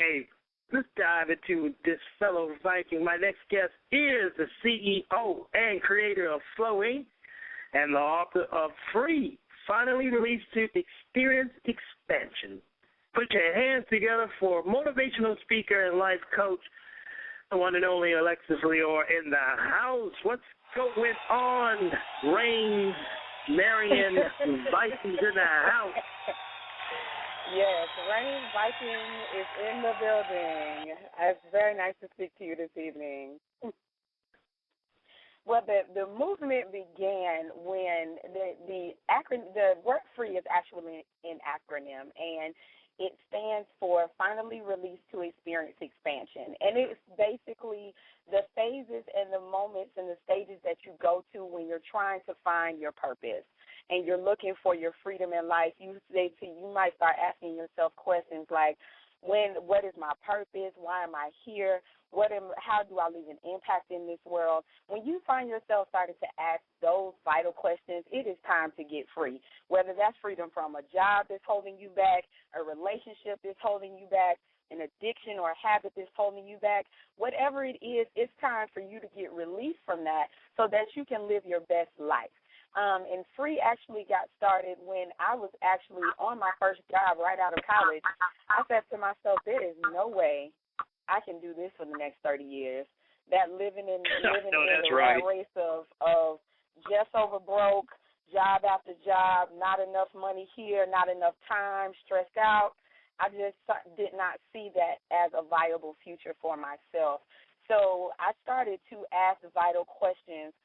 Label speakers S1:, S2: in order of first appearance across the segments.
S1: Hey, let's dive into this fellow Viking. My next guest is the CEO and creator of F.R.E.E and the author of F.R.E.E, finally released to Experience Expansion. Put your hands together for motivational speaker and life coach, the one and only Alexis Lior in the house. What's going on, Reigns, Marion, Vikings in the house?
S2: Yes, Rain Viking is in the building. It's very nice to speak to you this evening. Well, the movement began when the word F.R.E.E is actually an acronym, and it stands for Finally Released to Experience Expansion. And it's basically the phases and the moments and the stages that you go to when you're trying to find your purpose and you're looking for your freedom in life. You might start asking yourself questions like, what is my purpose? Why am I here? How do I leave an impact in this world? When you find yourself starting to ask those vital questions, it is time to get free, whether that's freedom from a job that's holding you back, a relationship that's holding you back, an addiction or a habit that's holding you back. Whatever it is, it's time for you to get released from that so that you can live your best life. And F.R.E.E actually got started when I was actually on my first job right out of college. I said to myself, there is no way I can do this for the next 30 years. That living in the rat race of just over broke, job after job, not enough money here, not enough time, stressed out. I just did not see that as a viable future for myself. So I started to ask vital questions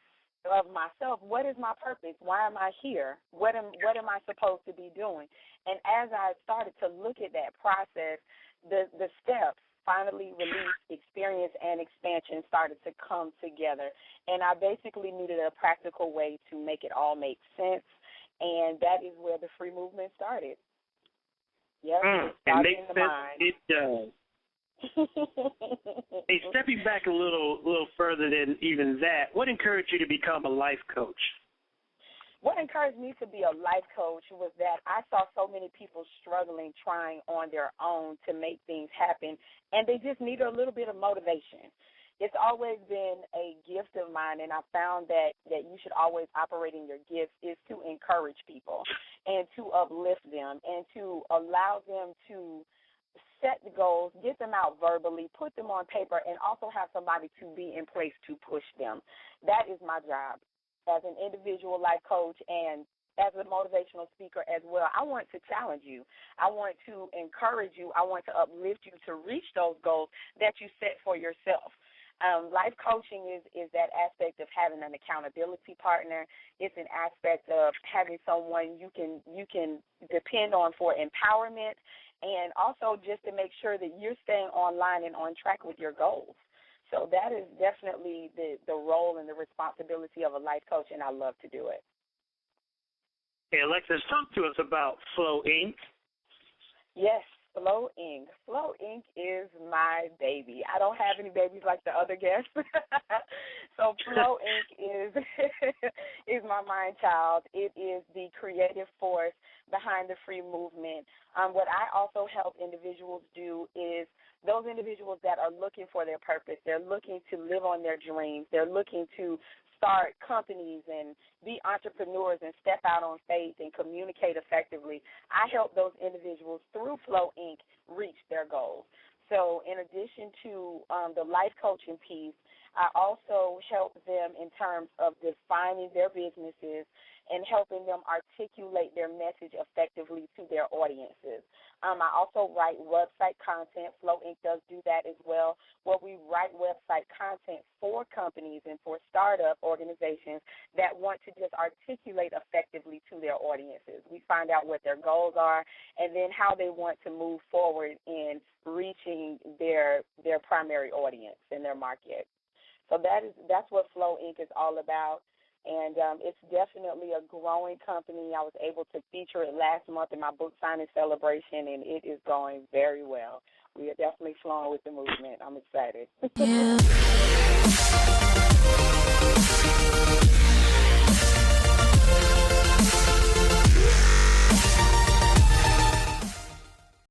S2: of myself. What is my purpose? Why am I here? What am I supposed to be doing? And as I started to look at that process, the steps, finally release, experience, and expansion started to come together. And I basically needed a practical way to make it all make sense, and that is where the F.R.E.E movement started. Yes,
S1: it makes sense. It does. Hey, stepping back a little further than even that, what encouraged you to become a life coach?
S2: What encouraged me to be a life coach was that I saw so many people struggling, trying on their own to make things happen, and they just needed a little bit of motivation. It's always been a gift of mine, and I found that you should always operate in your gifts is to encourage people and to uplift them and to allow them to set the goals, get them out verbally, put them on paper, and also have somebody to be in place to push them. That is my job as an individual life coach and as a motivational speaker as well. I want to challenge you. I want to encourage you. I want to uplift you to reach those goals that you set for yourself. Life coaching is that aspect of having an accountability partner. It's an aspect of having someone you can depend on for empowerment, and also just to make sure that you're staying online and on track with your goals. So that is definitely the role and the responsibility of a life coach, and I love to do it.
S1: Hey, Alexis, talk to us about F.R.E.E.
S2: Yes, F.R.E.E. F.R.E.E is my baby. I don't have any babies like the other guests. So F.R.E.E is my mind child. It is the creative force behind the F.R.E.E movement. What I also help individuals do is those individuals that are looking for their purpose, they're looking to live on their dreams, they're looking to start companies and be entrepreneurs and step out on faith and communicate effectively. I help those individuals through F.R.E.E reach their goals. So in addition to the life coaching piece, I also help them in terms of defining their businesses and helping them articulate their message effectively to their audiences. I also write website content. F.R.E.E does do that as well, where we write website content for companies and for startup organizations that want to just articulate effectively to their audiences. We find out what their goals are and then how they want to move forward in reaching their primary audience in their market. So that's what F.R.E.E is all about. And it's definitely a growing company. I was able to feature it last month in my book signing celebration, and it is going very well. We are definitely flowing with the movement. I'm excited. Yeah.